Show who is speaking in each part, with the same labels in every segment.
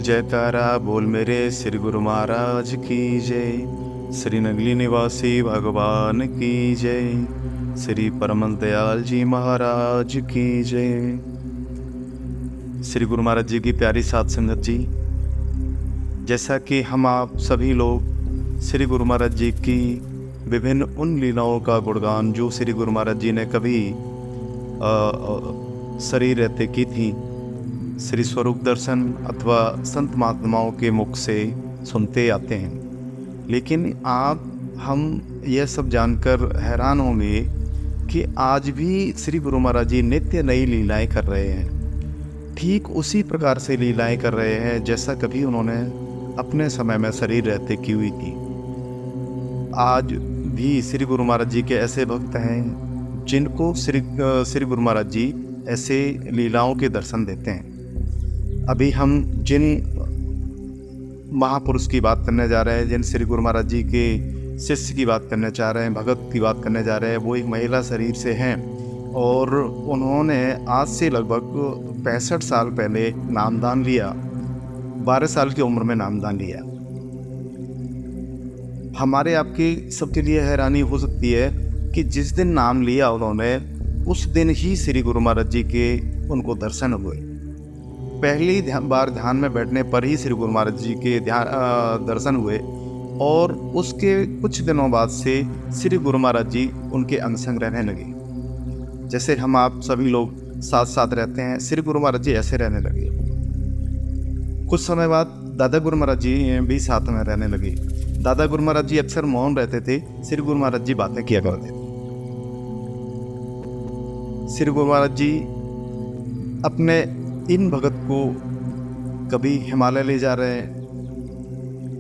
Speaker 1: जयकारा बोल मेरे श्री गुरु महाराज की जय। श्री नगली निवासी भगवान की जय। श्री परम दयाल जी महाराज की जय। श्री गुरु महाराज जी की प्यारी साध संगत जी, जैसा कि हम आप सभी लोग श्री गुरु महाराज जी की विभिन्न उन लीलाओं का गुणगान जो श्री गुरु महाराज जी ने कभी शरीर रहते की थी, श्री स्वरूप दर्शन अथवा संत महात्माओं के मुख से सुनते आते हैं। लेकिन हम यह सब जानकर हैरान होंगे कि आज भी श्री गुरु महाराज जी नित्य नई लीलाएं कर रहे हैं। ठीक उसी प्रकार से लीलाएं कर रहे हैं जैसा कभी उन्होंने अपने समय में शरीर रहते की हुई थी। आज भी श्री गुरु महाराज जी के ऐसे भक्त हैं जिनको श्री गुरु महाराज जी ऐसे लीलाओं के दर्शन देते हैं। अभी हम जिन महापुरुष की बात करने जा रहे हैं, जिन श्री गुरु महाराज जी के शिष्य की बात करने चाह रहे हैं, भगत की बात करने जा रहे हैं, वो एक महिला शरीर से हैं और उन्होंने आज से लगभग 65 साल पहले नामदान लिया। 12 साल की उम्र में नामदान लिया। हमारे आपके सबके लिए हैरानी हो सकती है कि जिस दिन नाम लिया उन्होंने, उस दिन ही श्री गुरु महाराज जी के उनको दर्शन हुए। पहली बार ध्यान में बैठने पर ही श्री गुरु महाराज जी के दर्शन हुए और उसके कुछ दिनों बाद से श्री गुरु महाराज जी उनके अंग संग रहने लगे। जैसे हम आप सभी लोग साथ साथ रहते हैं, श्री गुरु महाराज जी ऐसे रहने लगे। कुछ समय बाद दादा गुरु महाराज जी भी साथ में रहने लगे। दादा गुरु महाराज जी अक्सर मौन रहते थे, श्री गुरु महाराज जी बातें किया करते थे। श्री गुरु महाराज जी अपने इन भगत को कभी हिमालय ले जा रहे हैं,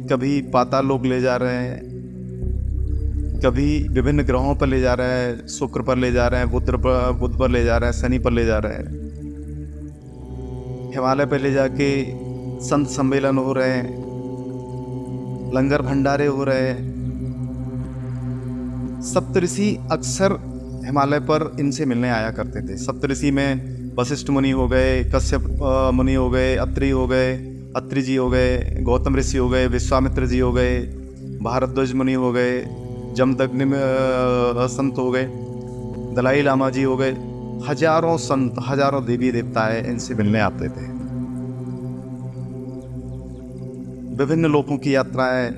Speaker 1: कभी पाताल लोक ले जा रहे हैं, कभी विभिन्न ग्रहों पर ले जा रहे हैं, शुक्र पर ले जा रहे हैं, बुध पर ले जा रहे हैं, शनि पर ले जा रहे हैं। हिमालय पर ले जाके संत सम्मेलन हो रहे हैं, लंगर भंडारे हो रहे हैं। सप्तऋषि अक्सर हिमालय पर इनसे मिलने आया करते थे। सप्तऋषि में वशिष्ठ मुनि हो गए, कश्यप मुनि हो गए, अत्रि जी हो गए, गौतम ऋषि हो गए, विश्वामित्र जी हो गए, भारद्वाज मुनि हो गए, जमदग्नि संत हो गए, दलाई लामा जी हो गए। हजारों संत, हजारों देवी देवताएं इनसे मिलने आते थे। विभिन्न लोकों की यात्राएं,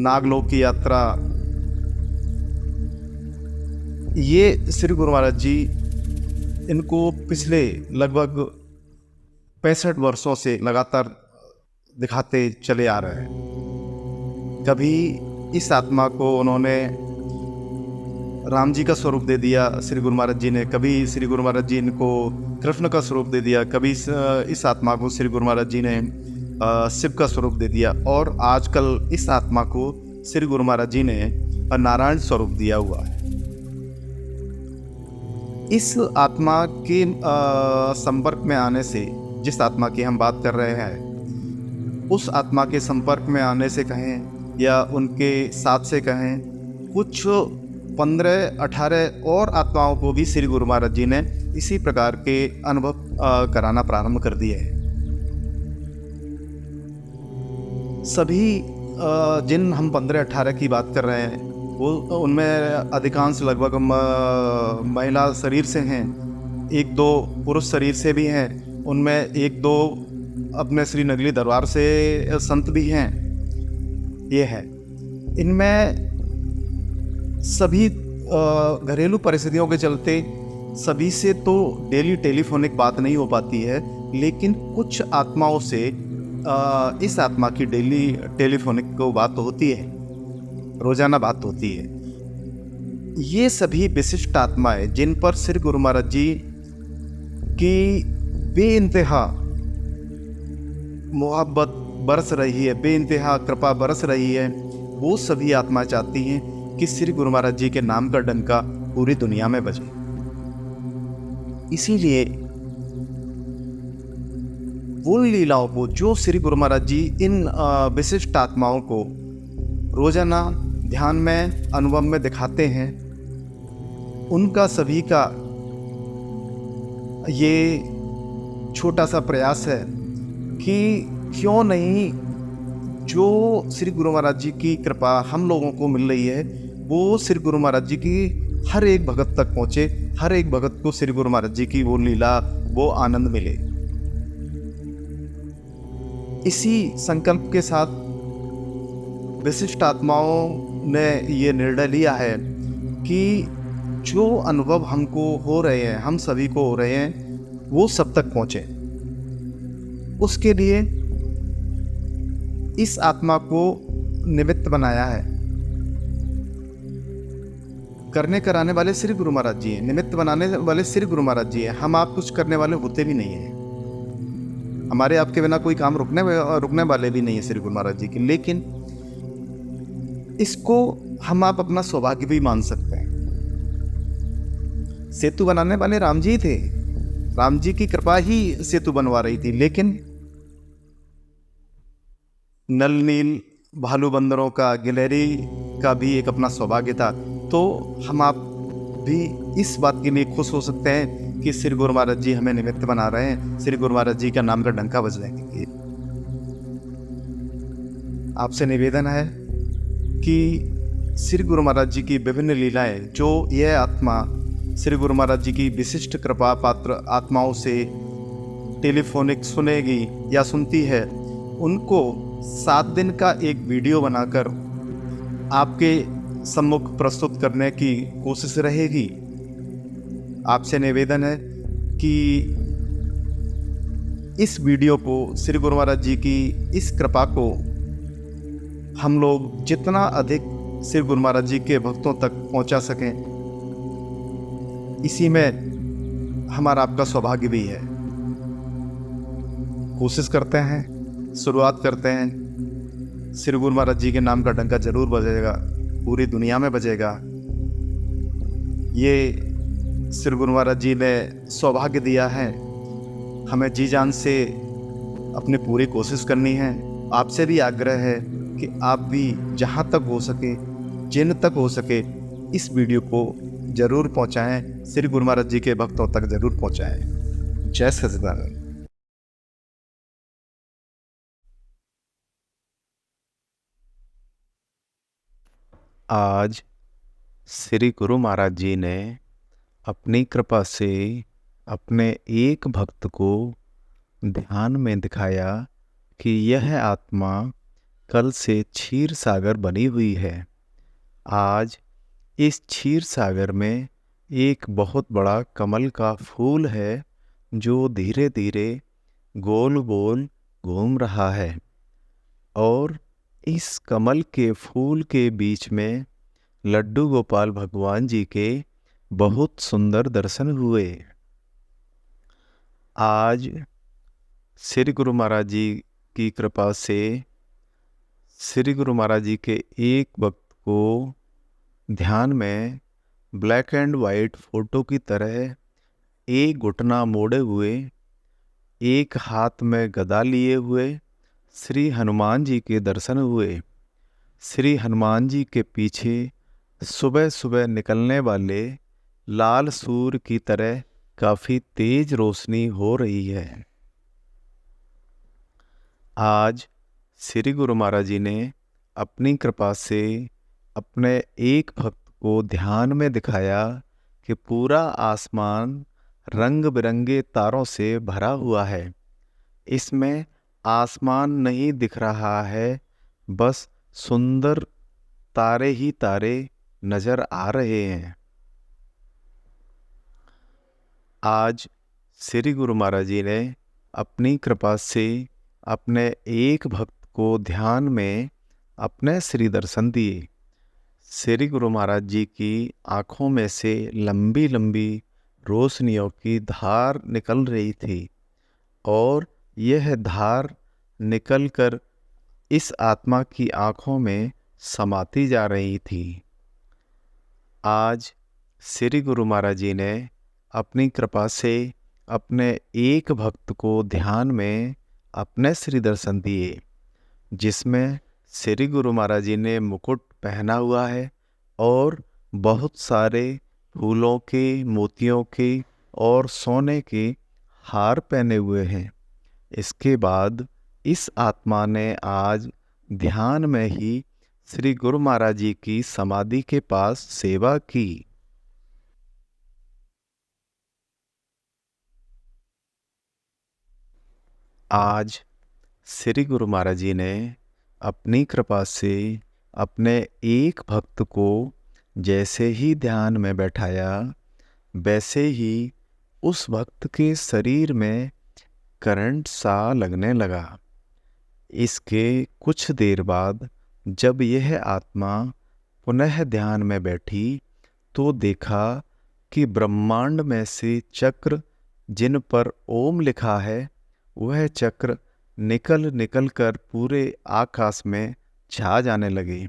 Speaker 1: नागलोक की यात्रा, ये श्री गुरु महाराज जी इनको पिछले लगभग 65 वर्षों से लगातार दिखाते चले आ रहे हैं। कभी इस आत्मा को उन्होंने राम जी का स्वरूप दे दिया श्री गुरु महाराज जी ने, कभी श्री गुरु महाराज जी इनको कृष्ण का स्वरूप दे दिया, कभी इस आत्मा को श्री गुरु महाराज जी ने शिव का स्वरूप दे दिया और आजकल इस आत्मा को श्री गुरु महाराज जी ने नारायण स्वरूप दिया हुआ है। इस आत्मा के संपर्क में आने से, जिस आत्मा की हम बात कर रहे हैं, उस आत्मा के संपर्क में आने से कहें या उनके साथ से कहें, कुछ 15-18 और आत्माओं को भी श्री गुरु महाराज जी ने इसी प्रकार के अनुभव कराना प्रारंभ कर दिए हैं। सभी जिन हम 15-18 की बात कर रहे हैं, वो उनमें अधिकांश लगभग महिला शरीर से हैं, 1-2 पुरुष शरीर से भी हैं, उनमें 1-2 अपने श्री नगली दरबार से संत भी हैं। ये है, इनमें सभी घरेलू परिस्थितियों के चलते सभी से तो डेली टेलीफोनिक बात नहीं हो पाती है, लेकिन कुछ आत्माओं से इस आत्मा की डेली टेलीफोनिक को बात होती है, रोजाना बात होती है। ये सभी विशिष्ट आत्माएं जिन पर श्री गुरु महाराज जी की बेइंतहा मोहब्बत बरस रही है, बेइंतहा कृपा बरस रही है, वो सभी आत्माएं चाहती हैं कि श्री गुरु महाराज जी के नाम का डंका पूरी दुनिया में बजे। इसीलिए वो लीलाओं को जो श्री गुरु महाराज जी इन विशिष्ट आत्माओं को रोजाना ध्यान में, अनुभव में दिखाते हैं, उनका सभी का ये छोटा सा प्रयास है कि क्यों नहीं जो श्री गुरु महाराज जी की कृपा हम लोगों को मिल रही है वो श्री गुरु महाराज जी की हर एक भगत तक पहुंचे, हर एक भगत को श्री गुरु महाराज जी की वो लीला, वो आनंद मिले। इसी संकल्प के साथ विशिष्ट आत्माओं ने ये निर्णय लिया है कि जो अनुभव हमको हो रहे हैं, हम सभी को हो रहे हैं, वो सब तक पहुंचे। उसके लिए इस आत्मा को निमित्त बनाया है। करने कराने वाले श्री गुरु महाराज जी हैं, निमित्त बनाने वाले श्री गुरु महाराज जी हैं। हम आप कुछ करने वाले होते भी नहीं हैं, हमारे आपके बिना कोई काम रुकने वाले भी नहीं है श्री गुरु महाराज जी की। लेकिन इसको हम आप अपना सौभाग्य भी मान सकते हैं। सेतु बनाने वाले राम जी थे, राम जी की कृपा ही सेतु बनवा रही थी, लेकिन नल नील भालू बंदरों का, गिलहरी का भी एक अपना सौभाग्य था। तो हम आप भी इस बात के लिए खुश हो सकते हैं कि श्री गुरु महाराज जी हमें निमित्त बना रहे हैं, श्री गुरु महाराज जी का नाम का डंका बजने के लिए। आपसे निवेदन है कि श्री गुरु महाराज जी की विभिन्न लीलाएं जो यह आत्मा श्री गुरु महाराज जी की विशिष्ट कृपा पात्र आत्माओं से टेलीफोनिक सुनेगी या सुनती है, उनको 7 दिन का एक वीडियो बनाकर आपके सम्मुख प्रस्तुत करने की कोशिश रहेगी। आपसे निवेदन है कि इस वीडियो को, श्री गुरु महाराज जी की इस कृपा को हम लोग जितना अधिक श्री गुरु महाराज जी के भक्तों तक पहुंचा सकें, इसी में हमारा आपका सौभाग्य भी है। कोशिश करते हैं, शुरुआत करते हैं। श्री गुरु महाराज जी के नाम का डंका जरूर बजेगा, पूरी दुनिया में बजेगा। ये श्री गुरु महाराज जी ने सौभाग्य दिया है, हमें जी जान से अपनी पूरी कोशिश करनी है। आपसे भी आग्रह है कि आप भी जहाँ तक हो सके, जिन तक हो सके, इस वीडियो को जरूर पहुँचाएँ, श्री गुरु महाराज जी के भक्तों तक जरूर पहुँचाएँ। जय सच्चिदानंद।
Speaker 2: आज श्री गुरु महाराज जी ने अपनी कृपा से अपने एक भक्त को ध्यान में दिखाया कि यह आत्मा कल से क्षीर सागर बनी हुई है। आज इस क्षीर सागर में एक बहुत बड़ा कमल का फूल है जो धीरे धीरे गोल गोल घूम रहा है, और इस कमल के फूल के बीच में लड्डू गोपाल भगवान जी के बहुत सुंदर दर्शन हुए। आज श्री गुरु महाराज जी की कृपा से श्री गुरु महाराज जी के एक भक्त को ध्यान में ब्लैक एंड वाइट फोटो की तरह एक घुटना मोड़े हुए, एक हाथ में गदा लिए हुए श्री हनुमान जी के दर्शन हुए। श्री हनुमान जी के पीछे सुबह सुबह निकलने वाले लाल सूर्य की तरह काफ़ी तेज रोशनी हो रही है। आज श्री गुरु महाराज जी ने अपनी कृपा से अपने एक भक्त को ध्यान में दिखाया कि पूरा आसमान रंग बिरंगे तारों से भरा हुआ है। इसमें आसमान नहीं दिख रहा है, बस सुंदर तारे ही तारे नजर आ रहे हैं। आज श्री गुरु महाराज जी ने अपनी कृपा से अपने एक भक्त को ध्यान में अपने श्री दर्शन दिए। श्री गुरु महाराज जी की आँखों में से लंबी लंबी रोशनियों की धार निकल रही थी, और यह धार निकलकर इस आत्मा की आँखों में समाती जा रही थी। आज श्री गुरु महाराज जी ने अपनी कृपा से अपने एक भक्त को ध्यान में अपने श्री दर्शन दिए, जिसमें श्री गुरु महाराज जी ने मुकुट पहना हुआ है और बहुत सारे फूलों के, मोतियों के और सोने के हार पहने हुए हैं। इसके बाद इस आत्मा ने आज ध्यान में ही श्री गुरु महाराज जी की समाधि के पास सेवा की। आज श्री गुरु महाराज जी ने अपनी कृपा से अपने एक भक्त को जैसे ही ध्यान में बैठाया, वैसे ही उस भक्त के शरीर में करंट सा लगने लगा। इसके कुछ देर बाद जब यह आत्मा पुनः ध्यान में बैठी तो देखा कि ब्रह्मांड में से चक्र जिन पर ओम लिखा है वह चक्र निकल निकल कर पूरे आकाश में छा जाने लगे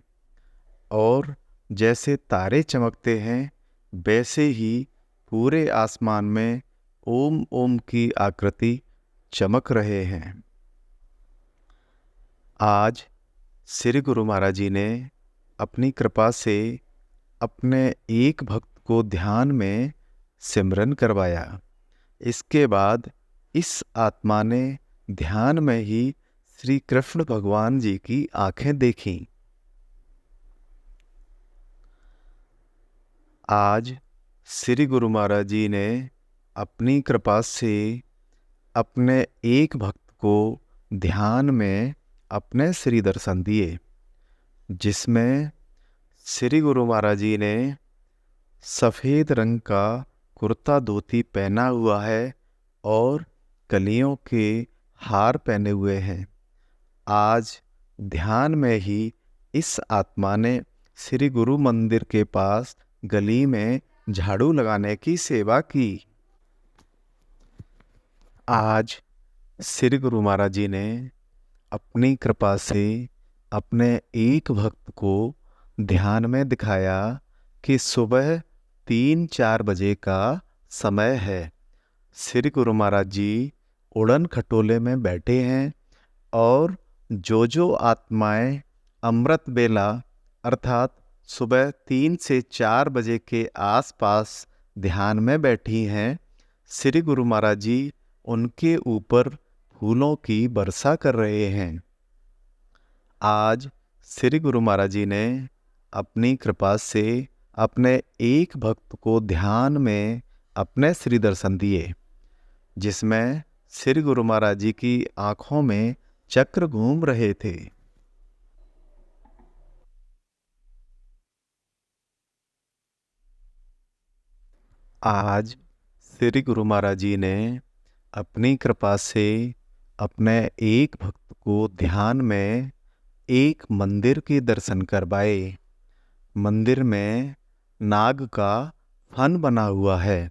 Speaker 2: और जैसे तारे चमकते हैं वैसे ही पूरे आसमान में ओम ओम की आकृति चमक रहे हैं। आज श्री गुरु महाराज जी ने अपनी कृपा से अपने एक भक्त को ध्यान में सिमरन करवाया। इसके बाद इस आत्मा ने ध्यान में ही श्री कृष्ण भगवान जी की आंखें देखीं। आज श्री गुरु महाराज जी ने अपनी कृपा से अपने एक भक्त को ध्यान में अपने श्री दर्शन दिए, जिसमें श्री गुरु महाराज जी ने सफ़ेद रंग का कुर्ता धोती पहना हुआ है और कलियों के हार पहने हुए हैं। आज ध्यान में ही इस आत्मा ने श्री गुरु मंदिर के पास गली में झाड़ू लगाने की सेवा की। आज श्री गुरु महाराज जी ने अपनी कृपा से अपने एक भक्त को ध्यान में दिखाया कि सुबह 3-4 बजे का समय है। श्री गुरु महाराज जी उड़न खटोले में बैठे हैं और जो आत्माएं अमृत बेला अर्थात सुबह 3 से 4 बजे के आसपास ध्यान में बैठी हैं, श्री गुरु महाराज जी उनके ऊपर फूलों की वर्षा कर रहे हैं। आज श्री गुरु महाराज जी ने अपनी कृपा से अपने एक भक्त को ध्यान में अपने श्री दर्शन दिए, जिसमें श्री गुरु महाराज जी की आंखों में चक्र घूम रहे थे। आज श्री गुरु महाराज जी ने अपनी कृपा से अपने एक भक्त को ध्यान में एक मंदिर के दर्शन करवाए। मंदिर में नाग का फन बना हुआ है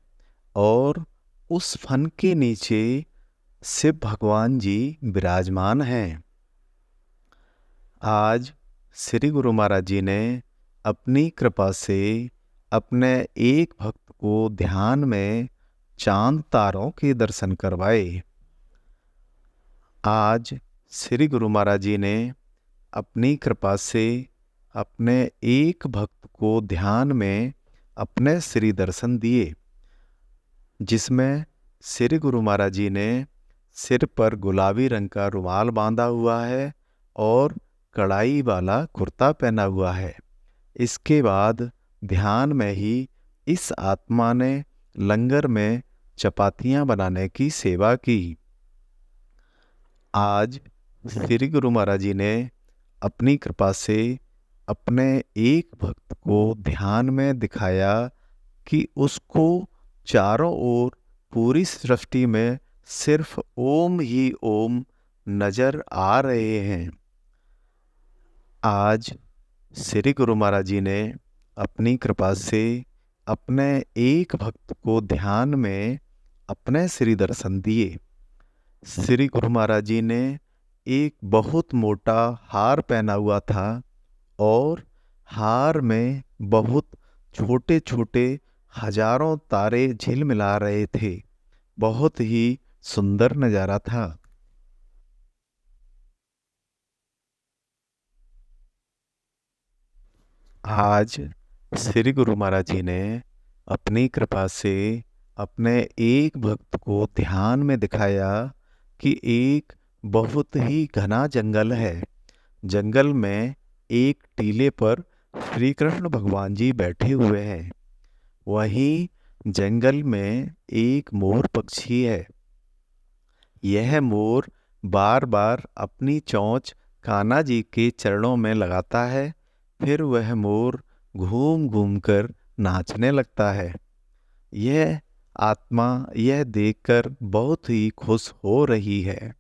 Speaker 2: और उस फन के नीचे शिव भगवान जी विराजमान हैं। आज श्री गुरु महाराज जी ने अपनी कृपा से अपने एक भक्त को ध्यान में चांद तारों के दर्शन करवाए। आज श्री गुरु महाराज जी ने अपनी कृपा से अपने एक भक्त को ध्यान में अपने श्री दर्शन दिए, जिसमें श्री गुरु महाराज जी ने सिर पर गुलाबी रंग का रुमाल बांधा हुआ है और कढ़ाई वाला कुर्ता पहना हुआ है। इसके बाद ध्यान में ही इस आत्मा ने लंगर में चपातियाँ बनाने की सेवा की। आज श्री गुरु महाराज जी ने अपनी कृपा से अपने एक भक्त को ध्यान में दिखाया कि उसको चारों ओर पूरी सृष्टि में सिर्फ ओम ही ओम नजर आ रहे हैं। आज श्री गुरु महाराज जी ने अपनी कृपा से अपने एक भक्त को ध्यान में अपने श्री दर्शन दिए। श्री गुरु महाराज जी ने एक बहुत मोटा हार पहना हुआ था और हार में बहुत छोटे छोटे हजारों तारे झिलमिला रहे थे। बहुत ही सुंदर नज़ारा था। आज श्री गुरु महाराज जी ने अपनी कृपा से अपने एक भक्त को ध्यान में दिखाया कि एक बहुत ही घना जंगल है। जंगल में एक टीले पर श्री कृष्ण भगवान जी बैठे हुए हैं। वहीं जंगल में एक मोर पक्षी है। यह मोर बार बार अपनी चोंच कान्हा जी के चरणों में लगाता है। फिर वह मोर घूम घूम कर नाचने लगता है। यह आत्मा यह देखकर बहुत ही खुश हो रही है।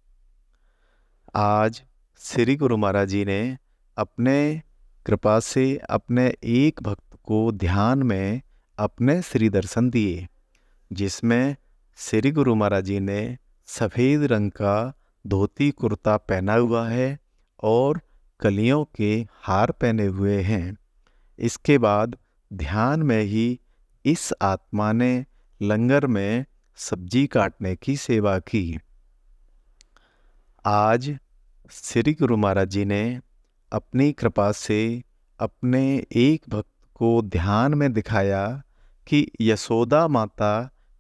Speaker 2: आज श्री गुरु महाराज जी ने अपने कृपा से अपने एक भक्त को ध्यान में अपने श्री दर्शन दिए, जिसमें श्री गुरु महाराज जी ने सफ़ेद रंग का धोती कुर्ता पहना हुआ है और कलियों के हार पहने हुए हैं। इसके बाद ध्यान में ही इस आत्मा ने लंगर में सब्जी काटने की सेवा की। आज श्री गुरु महाराज जी ने अपनी कृपा से अपने एक भक्त को ध्यान में दिखाया कि यशोदा माता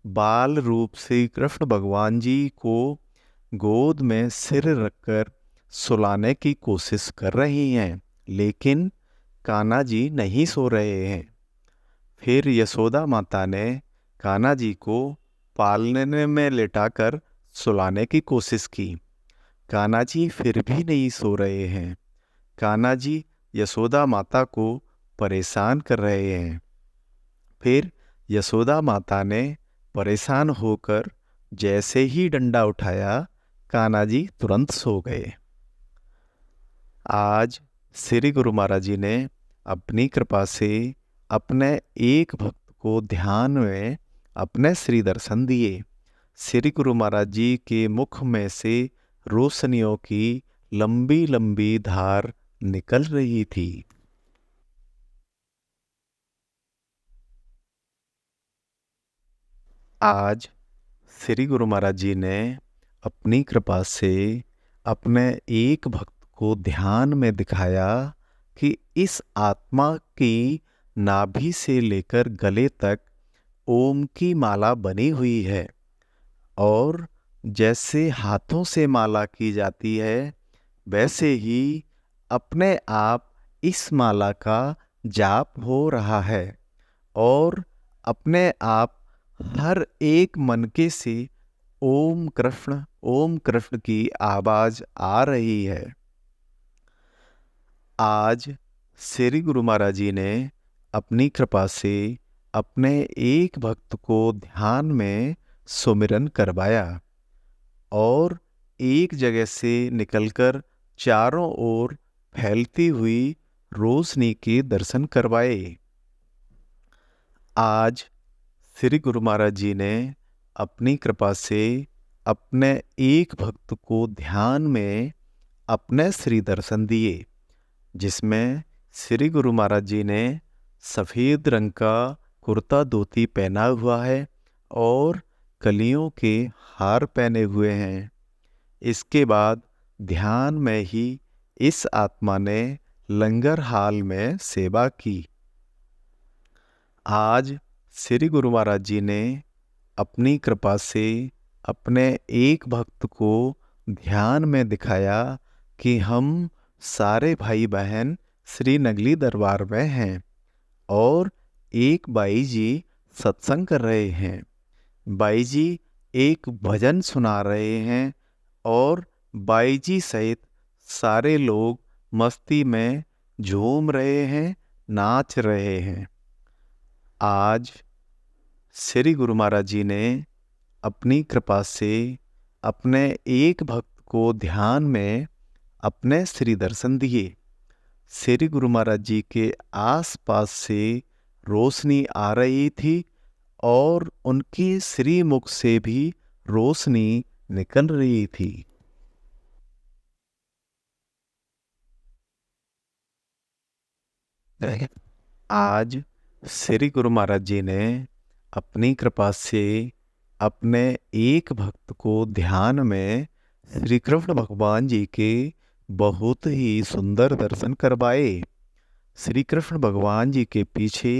Speaker 2: बाल रूप से कृष्ण भगवान जी को गोद में सिर रखकर सुलाने की कोशिश कर रही हैं, लेकिन कान्हा जी नहीं सो रहे हैं। फिर यशोदा माता ने कान्हा जी को पालने में लेटाकर सुलाने की कोशिश की। कान्हा जी फिर भी नहीं सो रहे हैं। कान्हा जी यशोदा माता को परेशान कर रहे हैं। फिर यशोदा माता ने परेशान होकर जैसे ही डंडा उठाया, कान्हा जी तुरंत सो गए। आज श्री गुरु महाराज जी ने अपनी कृपा से अपने एक भक्त को ध्यान में अपने श्री दर्शन दिए। श्री गुरु महाराज जी के मुख में से रोशनियों की लंबी लंबी धार निकल रही थी। आज श्री गुरु महाराज जी ने अपनी कृपा से अपने एक भक्त को ध्यान में दिखाया कि इस आत्मा की नाभि से लेकर गले तक ओम की माला बनी हुई है, और जैसे हाथों से माला की जाती है, वैसे ही अपने आप इस माला का जाप हो रहा है, और अपने आप हर एक मनके से ओम कृष्ण की आवाज आ रही है। आज श्री गुरु महाराज जी ने अपनी कृपा से अपने एक भक्त को ध्यान में सुमिरन करवाया और एक जगह से निकलकर चारों ओर फैलती हुई रोशनी के दर्शन करवाए। आज श्री गुरु महाराज जी ने अपनी कृपा से अपने एक भक्त को ध्यान में अपने श्री दर्शन दिए, जिसमें श्री गुरु महाराज जी ने सफ़ेद रंग का कुर्ता धोती पहना हुआ है और कलियों के हार पहने हुए हैं। इसके बाद ध्यान में ही इस आत्मा ने लंगर हाल में सेवा की। आज श्री गुरु महाराज जी ने अपनी कृपा से अपने एक भक्त को ध्यान में दिखाया कि हम सारे भाई बहन श्री नगली दरबार में हैं और एक बाई जी सत्संग कर रहे हैं। बाई जी एक भजन सुना रहे हैं और बाई जी सहित सारे लोग मस्ती में झूम रहे हैं, नाच रहे हैं। आज श्री गुरु महाराज जी ने अपनी कृपा से अपने एक भक्त को ध्यान में अपने श्री दर्शन दिए। श्री गुरु महाराज जी के आसपास से रोशनी आ रही थी और उनकी श्री मुख से भी रोशनी निकल रही थी। आज श्री गुरु महाराज जी ने अपनी कृपा से अपने एक भक्त को ध्यान में श्री कृष्ण भगवान जी के बहुत ही सुंदर दर्शन करवाए। श्री कृष्ण भगवान जी के पीछे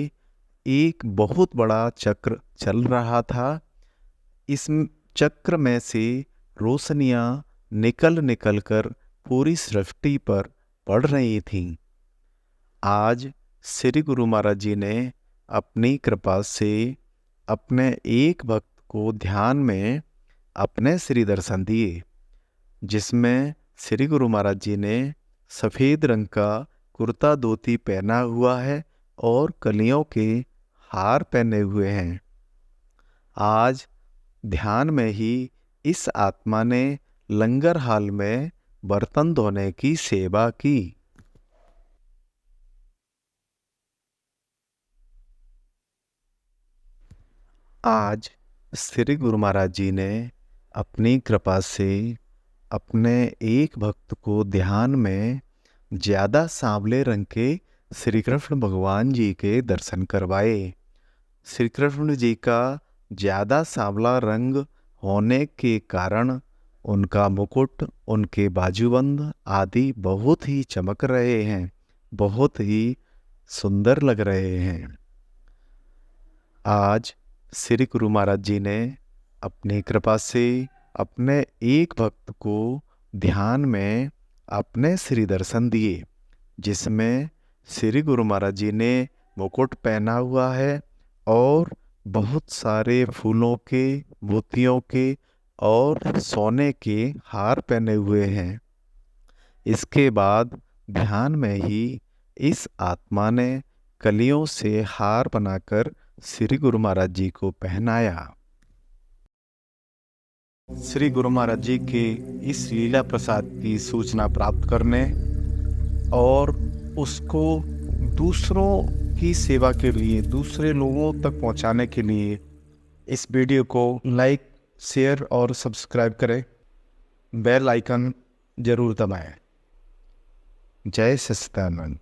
Speaker 2: एक बहुत बड़ा चक्र चल रहा था। इस चक्र में से रोशनियां निकल निकल कर पूरी सृष्टि पर पड़ रही थीं। आज श्री गुरु महाराज जी ने अपनी कृपा से अपने एक भक्त को ध्यान में अपने श्री दर्शन दिए, जिसमें श्री गुरु महाराज जी ने सफ़ेद रंग का कुर्ता धोती पहना हुआ है और कलियों के हार पहने हुए हैं। आज ध्यान में ही इस आत्मा ने लंगर हाल में बर्तन धोने की सेवा की। आज श्री गुरु महाराज जी ने अपनी कृपा से अपने एक भक्त को ध्यान में ज़्यादा सांवले रंग के श्री कृष्ण भगवान जी के दर्शन करवाए। श्री कृष्ण जी का ज़्यादा सांवला रंग होने के कारण उनका मुकुट, उनके बाजूबंद आदि बहुत ही चमक रहे हैं, बहुत ही सुंदर लग रहे हैं। आज श्री गुरु महाराज जी ने अपनी कृपा से अपने एक भक्त को ध्यान में अपने श्री दर्शन दिए, जिसमें श्री गुरु महाराज जी ने मुकुट पहना हुआ है और बहुत सारे फूलों के, मोतियों के और सोने के हार पहने हुए हैं। इसके बाद ध्यान में ही इस आत्मा ने कलियों से हार बनाकर श्री गुरु महाराज जी को पहनाया। श्री गुरु महाराज जी के इस लीला प्रसाद की सूचना प्राप्त करने और उसको दूसरों की सेवा के लिए, दूसरे लोगों तक पहुंचाने के लिए इस वीडियो को लाइक, शेयर और सब्सक्राइब करें। बेल आइकन जरूर दबाएं। जय सच्चिदानंद।